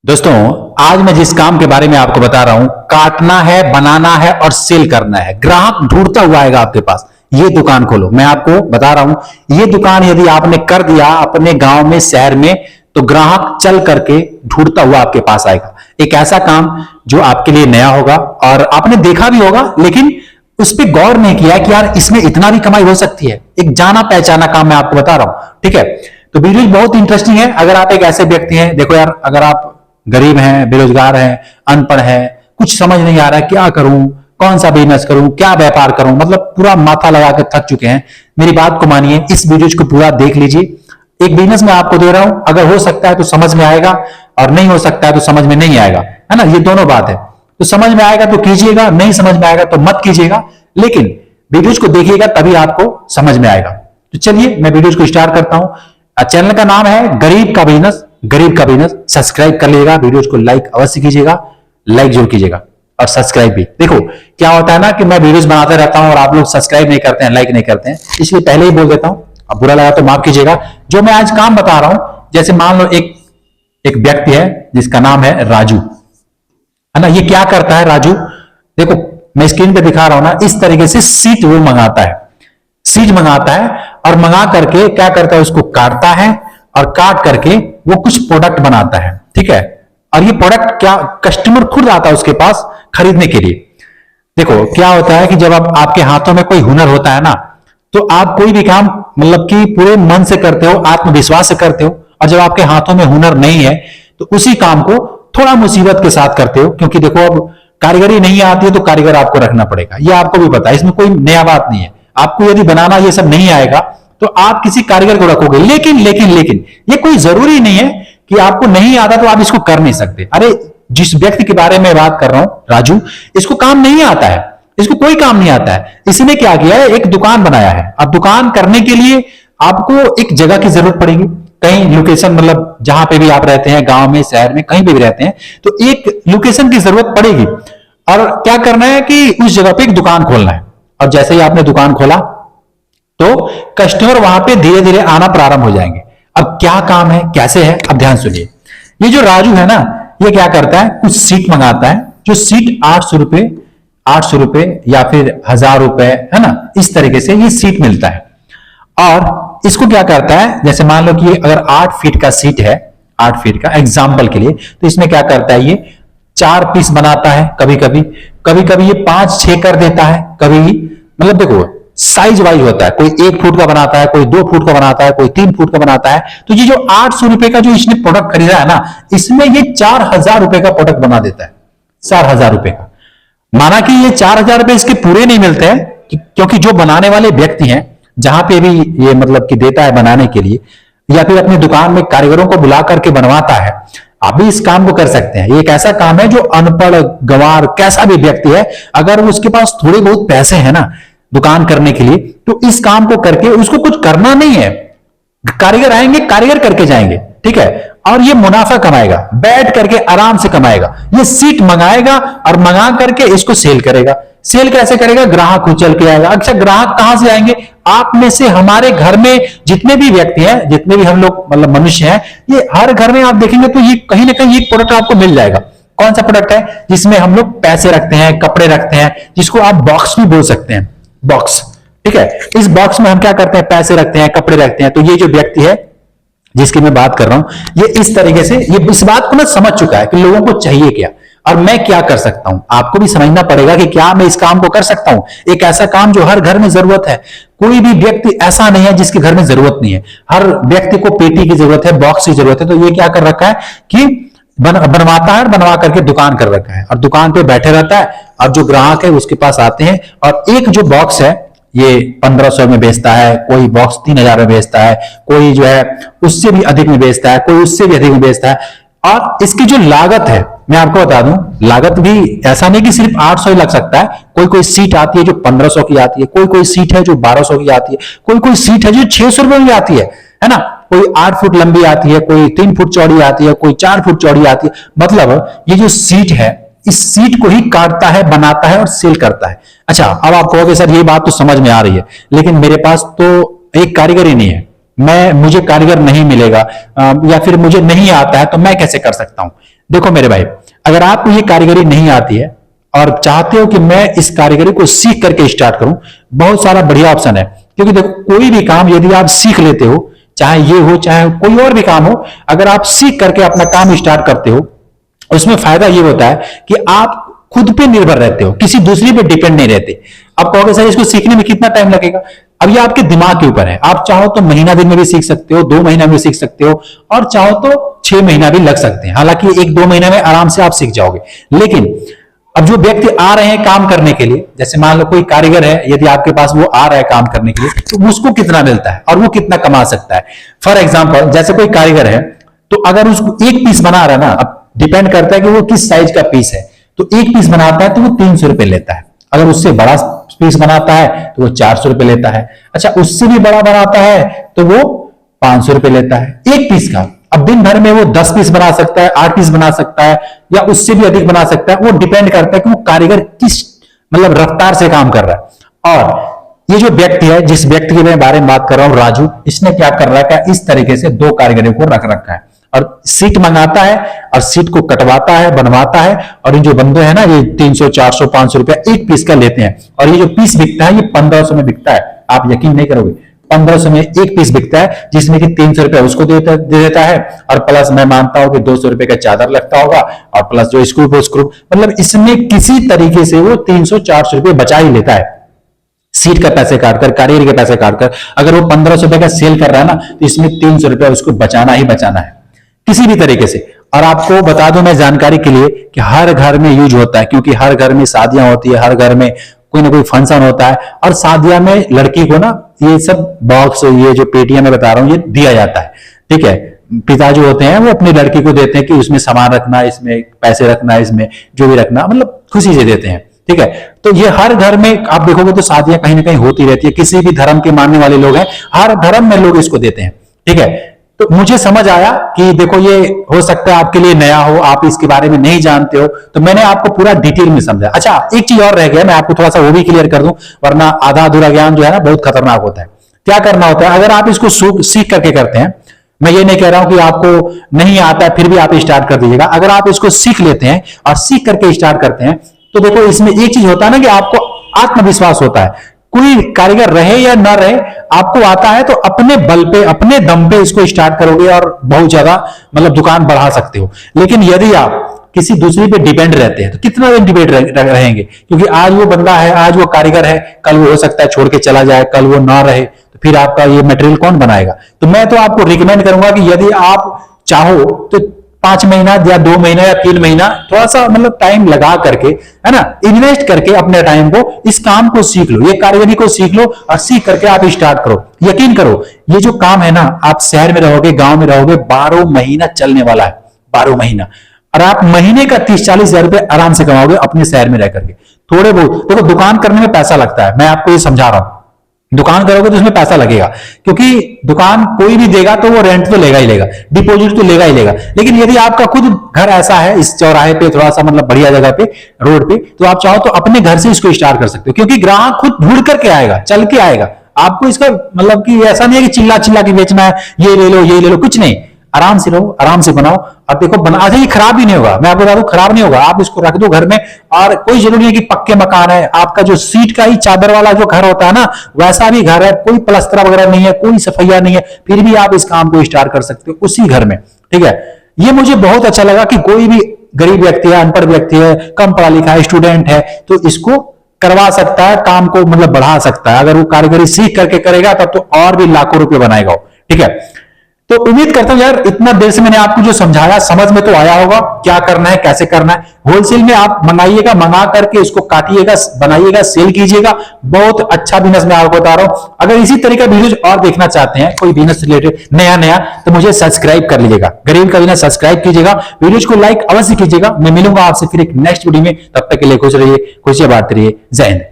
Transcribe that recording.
दोस्तों, आज मैं जिस काम के बारे में आपको बता रहा हूं, काटना है, बनाना है और सेल करना है। ग्राहक ढूंढता हुआ आएगा आपके पास। ये दुकान खोलो। मैं आपको बता रहा हूं, ये दुकान यदि आपने कर दिया अपने गांव में, शहर में, तो ग्राहक चल करके ढूंढता हुआ आपके पास आएगा। एक ऐसा काम जो आपके लिए नया होगा और आपने देखा भी होगा, लेकिन उस पर गौर नहीं किया कि यार इसमें इतना भी कमाई हो सकती है। एक जाना पहचाना काम मैं आपको बता रहा हूं, ठीक है। तो वीडियो बहुत इंटरेस्टिंग है। अगर आप एक ऐसे व्यक्ति हैं, देखो यार, अगर आप गरीब हैं, बेरोजगार हैं, अनपढ़ हैं, कुछ समझ नहीं आ रहा है क्या करूं, कौन सा बिजनेस करूं, क्या व्यापार करूं, मतलब पूरा माथा लगा के थक चुके हैं, मेरी बात को मानिए, इस वीडियो को पूरा देख लीजिए। एक बिजनेस मैं आपको दे रहा हूं, अगर हो सकता है तो समझ में आएगा और नहीं हो सकता है तो समझ में नहीं आएगा, है ना। ये दोनों बात है। तो समझ में आएगा तो कीजिएगा, नहीं समझ में आएगा तो मत कीजिएगा, लेकिन वीडियोज को देखिएगा तभी आपको समझ में आएगा। तो चलिए मैं वीडियोज को स्टार्ट करता हूं। चैनल का नाम है गरीब का बिजनेस। गरीब का बिजनेस सब्सक्राइब कर लीजिएगा, वीडियोज को लाइक अवश्य कीजिएगा, लाइक जरूर कीजिएगा और सब्सक्राइब भी। देखो क्या होता है ना कि मैं वीडियोज बनाते रहता हूं और आप लोग सब्सक्राइब नहीं करते हैं, लाइक नहीं करते हैं, इसलिए पहले ही बोल देता हूं। अब बुरा लगा तो माफ कीजिएगा। जो मैं आज काम बता रहा हूं, जैसे मान लो एक व्यक्ति है जिसका नाम है राजू, है ना। ये क्या करता है राजू? देखो मैं स्क्रीन पे दिखा रहा हूं ना, इस तरीके से सीट वो मंगाता है, सीट मंगाता है और मंगा करके क्या करता है, उसको काटता है और काट करके वो कुछ प्रोडक्ट बनाता है, ठीक है। और ये प्रोडक्ट क्या कस्टमर खुद आता है उसके पास खरीदने के लिए। देखो क्या होता है कि जब आपके हाथों में कोई हुनर होता है ना, तो आप कोई भी काम मतलब कि पूरे मन से करते हो, आत्मविश्वास से करते हो। और जब आपके हाथों में हुनर नहीं है तो उसी काम को थोड़ा मुसीबत के साथ करते हो, क्योंकि देखो अब कारीगरी नहीं आती है तो कारीगर आपको रखना पड़ेगा, ये आपको भी पता है, इसमें कोई नया बात नहीं है। आपको यदि बनाना ये सब नहीं आएगा तो आप किसी कारीगर को रखोगे, लेकिन लेकिन लेकिन ये कोई जरूरी नहीं है कि आपको नहीं आता तो आप इसको कर नहीं सकते। अरे जिस व्यक्ति के बारे में बात कर रहा हूं, राजू, इसको काम नहीं आता है, इसको कोई काम नहीं आता है। इसने क्या किया है, एक दुकान बनाया है। अब दुकान करने के लिए आपको एक जगह की जरूरत पड़ेगी, कहीं लोकेशन, मतलब जहां पे भी आप रहते हैं, गांव में, शहर में, कहीं पे भी रहते हैं, तो एक लोकेशन की जरूरत पड़ेगी। और क्या करना है कि उस जगह पे एक दुकान खोलना है। और जैसे ही आपने दुकान खोला तो कस्टमर वहां पे धीरे धीरे आना प्रारंभ हो जाएंगे। अब क्या काम है, कैसे है, अब ध्यान सुनिए। ये जो राजू है ना, ये क्या करता है, कुछ सीट मंगाता है, जो सीट 800 रुपए या फिर 1000 रुपए, है ना, इस तरीके से ये सीट मिलता है। और इसको क्या करता है, जैसे मान लो कि अगर 8 फीट का सीट है, 8 फीट का एग्जाम्पल के लिए, तो इसमें क्या करता है, ये 4 पीस बनाता है, कभी कभी ये 5-6 कर देता है, कभी मतलब देखो साइज वाइज होता है, कोई 1 फुट का बनाता है, कोई 2 फुट का बनाता है, कोई 3 फुट का बनाता है। तो ये जो 800 रुपए का जो इसने प्रोडक्ट खरीदा है ना, इसमें ये 4000 रुपए का प्रोडक्ट बना देता है, 4000 रुपए का। माना कि ये 4000 रुपए इसके पूरे नहीं मिलते हैं, क्योंकि जो बनाने वाले व्यक्ति हैं, जहां पे भी ये मतलब कि देता है बनाने के लिए, या फिर अपनी दुकान में कारीगरों को बुला करके बनवाता है, आप भी इस काम को कर सकते हैं। ये एक ऐसा काम है जो अनपढ़, गंवार, कैसा भी व्यक्ति है, अगर उसके पास थोड़े बहुत पैसे हैं ना दुकान करने के लिए, तो इस काम को करके उसको कुछ करना नहीं है, कारीगर आएंगे, कारीगर करके जाएंगे, ठीक है। और ये मुनाफा कमाएगा, बैठ करके आराम से कमाएगा। ये सीट मंगाएगा और मंगा करके इसको सेल करेगा। सेल कैसे करेगा, ग्राहक उछल के आएगा। अच्छा, ग्राहक कहां से आएंगे? आप में से, हमारे घर में जितने भी व्यक्ति हैं, जितने भी हम लोग मतलब मनुष्य हैं, ये हर घर में आप देखेंगे तो ये कहीं ना कहीं एक प्रोडक्ट आपको मिल जाएगा। कौन सा प्रोडक्ट है? जिसमें हम लोग पैसे रखते हैं, कपड़े रखते हैं, जिसको आप बॉक्स भी बोल सकते हैं, बॉक्स, ठीक है। इस बॉक्स में हम क्या करते हैं, पैसे रखते हैं, कपड़े रखते हैं। तो ये जो व्यक्ति है जिसकी मैं बात कर रहा हूं, ये इस तरीके से ये इस बात को ना समझ चुका है कि लोगों को चाहिए क्या और मैं क्या कर सकता हूं। आपको भी समझना पड़ेगा कि क्या मैं इस काम को कर सकता हूं, एक ऐसा काम जो हर घर में जरूरत है। कोई भी व्यक्ति ऐसा नहीं है जिसके घर में जरूरत नहीं है। हर व्यक्ति को पेटी की जरूरत है, बॉक्स की जरूरत है। तो ये क्या कर रखा है कि बनवाता है, बनवा करके दुकान कर रखा है और दुकान पे बैठे रहता है। और जो ग्राहक है उसके पास आते हैं, और एक जो बॉक्स है ये 1500 में बेचता है, कोई बॉक्स 3000 में बेचता है, कोई जो है उससे भी अधिक में बेचता है, कोई उससे भी अधिक में बेचता है। और इसकी जो लागत है, मैं आपको बता दूं, लागत भी ऐसा नहीं कि सिर्फ 800 ही लग सकता है। कोई कोई सीट आती है जो 1500 की आती है, कोई कोई सीट है जो 1200 की आती है, कोई कोई सीट है जो 600 रुपए में आती है ना। कोई 8 फुट लंबी आती है, कोई 3 फुट चौड़ी आती है, कोई 4 फुट चौड़ी आती है। मतलब ये जो सीट है, इस सीट को ही काटता है, बनाता है और सेल करता है। अच्छा, अब आप कहोगे सर ये बात तो समझ में आ रही है, लेकिन मेरे पास तो एक कारीगर ही नहीं है, मुझे कारीगर नहीं मिलेगा, या फिर मुझे नहीं आता है, तो मैं कैसे कर सकता हूं? देखो मेरे भाई, अगर आपको ये कारीगरी नहीं आती है और चाहते हो कि मैं इस कारीगरी को सीख करके स्टार्ट करूं, बहुत सारा बढ़िया ऑप्शन है। क्योंकि देखो, कोई भी काम यदि आप सीख लेते हो, चाहे ये हो चाहे कोई और भी काम हो, अगर आप सीख करके अपना काम स्टार्ट करते हो, उसमें फायदा ये होता है कि आप खुद पे निर्भर रहते हो, किसी दूसरे पे डिपेंड नहीं रहते। आप कहोगे सर इसको सीखने में कितना टाइम लगेगा? अब ये आपके दिमाग के ऊपर है। आप चाहो तो महीना दिन में भी सीख सकते हो, 2 महीना में सीख सकते हो, और चाहो तो 6 महीना भी लग सकते हैं। हालांकि 1-2 महीने में आराम से आप सीख जाओगे। लेकिन अब जो व्यक्ति आ रहे हैं काम करने के लिए, जैसे मान लो कोई कारीगर है, यदि आपके पास वो आ रहा है काम करने के लिए, तो उसको कितना मिलता है और वो कितना कमा सकता है? फॉर एग्जाम्पल, जैसे कोई कारीगर है, तो अगर उसको एक पीस बना रहा है ना, अब डिपेंड करता है कि वो किस साइज का पीस है, तो एक पीस बनाता है तो वो 300 रुपए लेता है। अगर उससे बड़ा पीस बनाता है तो वो 400 रुपए लेता है। अच्छा, उससे भी बड़ा बनाता है तो वो 500 रुपए लेता है एक पीस का। अब दिन भर में वो 10 पीस बना सकता है, 8 पीस बना सकता है, या उससे भी अधिक बना सकता है। वो डिपेंड करता है कि वो कारीगर किस मतलब रफ्तार से काम कर रहा है। और ये जो व्यक्ति है, जिस व्यक्ति के मैं बारे में बात कर रहा हूं, राजू, इसने क्या कर रखा है, इस तरीके से 2 कारीगरों को रख रखा है और सीट मंगाता है और सीट को कटवाता है, बनवाता है। और ये जो बंदे हैं ना, ये 300, 400, 500 रुपया एक पीस का लेते हैं। और ये जो पीस बिकता है, ये 1500 में बिकता है। आप यकीन नहीं करोगे, 1500 में एक पीस बिकता है, जिसमें कि 300 रुपया उसको दे देता है, और प्लस मैं मानता हूं कि 200 रुपए का चादर लगता होगा, और प्लस जो स्क्रू, मतलब इसमें किसी तरीके से वो 300-400 रुपए बचा ही लेता है। सीट का पैसे काटकर, कारीगर के पैसे काटकर। अगर वो 1500 रुपए का सेल कर रहा है ना, तो इसमें 300 रुपया उसको बचाना ही बचाना है, किसी भी तरीके से। और आपको बता दूं मैं जानकारी के लिए कि हर घर में यूज होता है, क्योंकि हर घर में शादियां होती है, हर घर में कोई ना कोई फंक्शन होता है, और शादियां में लड़की को ना ये सब बॉक्स, ये जो पेटियां मैं बता रहा हूं, ये दिया जाता है। ठीक है, पिता जो होते हैं वो अपनी लड़की को देते हैं कि उसमें सामान रखना, इसमें पैसे रखना, इसमें जो भी रखना, मतलब खुशी से देते हैं। ठीक है, तो ये हर घर में आप देखोगे तो शादियां कहीं ना कहीं होती रहती है। किसी भी धर्म के मानने वाले लोग हैं, हर धर्म में लोग इसको देते हैं। ठीक है, तो मुझे समझ आया कि देखो, ये हो सकता है आपके लिए नया हो, आप इसके बारे में नहीं जानते हो, तो मैंने आपको पूरा डिटेल में समझा। अच्छा, एक चीज और रह गया, मैं आपको थोड़ा सा वो भी क्लियर कर दूं, वरना आधा अधूरा ज्ञान जो है ना, बहुत खतरनाक होता है। क्या करना होता है, अगर आप इसको सीख करके करते हैं, मैं ये नहीं कह रहा हूं कि आपको नहीं आता है फिर भी आप स्टार्ट कर दीजिएगा। अगर आप इसको सीख लेते हैं और सीख करके स्टार्ट करते हैं, तो देखो इसमें एक चीज होता है ना कि आपको आत्मविश्वास होता है। कोई कारीगर रहे या ना रहे, आपको आता है तो अपने बल पे, अपने दम पे इसको स्टार्ट करोगे और बहुत ज्यादा मतलब दुकान बढ़ा सकते हो। लेकिन यदि आप किसी दूसरे पे डिपेंड रहते हैं, तो कितना दिन डिपेंड रहेंगे? क्योंकि आज वो बंदा है, आज वो कारीगर है, कल वो हो सकता है छोड़ के चला जाए, कल वो ना रहे, तो फिर आपका ये मटेरियल कौन बनाएगा? तो मैं तो आपको रिकमेंड करूंगा कि यदि आप चाहो तो 5 महीना या 2 महीना या 3 महीना थोड़ा सा मतलब टाइम लगा करके, है ना, इन्वेस्ट करके अपने टाइम को इस काम को सीख लो, ये कारीगरी को सीख लो, और सीख करके आप स्टार्ट करो। यकीन करो, ये जो काम है ना, आप शहर में रहोगे, गांव में रहोगे, 12 महीना चलने वाला है, 12 महीना। और आप महीने का 30-40 हजार रुपए आराम से कमाओगे अपने शहर में रह करके। थोड़े बहुत देखो, दुकान करने में पैसा लगता है, मैं आपको ये समझा रहा हूं। दुकान करोगे तो उसमें पैसा लगेगा, क्योंकि दुकान कोई भी देगा तो वो रेंट तो लेगा ही लेगा, डिपॉजिट तो लेगा ही लेगा। लेकिन यदि आपका खुद घर ऐसा है, इस चौराहे पे थोड़ा सा मतलब बढ़िया जगह पे, रोड पे, तो आप चाहो तो अपने घर से इसको स्टार्ट कर सकते हो, क्योंकि ग्राहक खुद ढूंढ करके आएगा, चल के आएगा। आपको इसका मतलब कि ऐसा नहीं है कि चिल्ला चिल्ला के बेचना है, ये ले लो ये ले लो, कुछ नहीं। आराम से रहो, आराम से बनाओ, और देखो बना ये खराब ही नहीं होगा। मैं आपको बता दूं, खराब नहीं होगा। आप इसको रख दो घर में, और कोई जरूरी है कि पक्के मकान है, आपका जो सीट का ही चादर वाला जो घर होता है ना, वैसा भी घर है, कोई प्लस्तर वगैरह नहीं है, कोई सफैया नहीं है, फिर भी आप इस काम को स्टार्ट कर सकते हो उसी घर में। ठीक है, ये मुझे बहुत अच्छा लगा कि कोई भी गरीब व्यक्ति है, अनपढ़ व्यक्ति है, कम पढ़ा लिखा है, स्टूडेंट है, तो इसको करवा सकता है, काम को मतलब बढ़ा सकता है। अगर वो कारीगरी सीख करके करेगा तब तो और भी लाखों रुपए बनाएगा। ठीक है, तो उम्मीद करता हूं यार, इतना देर से मैंने आपको जो समझाया समझ में तो आया होगा, क्या करना है, कैसे करना है। होलसेल में आप मंगाइएगा, मंगा करके इसको काटिएगा, बनाइएगा, सेल कीजिएगा, बहुत अच्छा बिजनेस मैं आपको बता रहा हूं। अगर इसी तरीके का वीडियो और देखना चाहते हैं, कोई बिजनेस रिलेटेड नया नया, तो मुझे सब्सक्राइब कर लीजिएगा, गरीब का बिजनेस सब्सक्राइब कीजिएगा, वीडियो को लाइक अवश्य कीजिएगा। मैं मिलूंगा आपसे फिर एक नेक्स्ट वीडियो में, तब तक के लिए खुश रहिए, खुशियां बांटते रहिए। जय हिंद।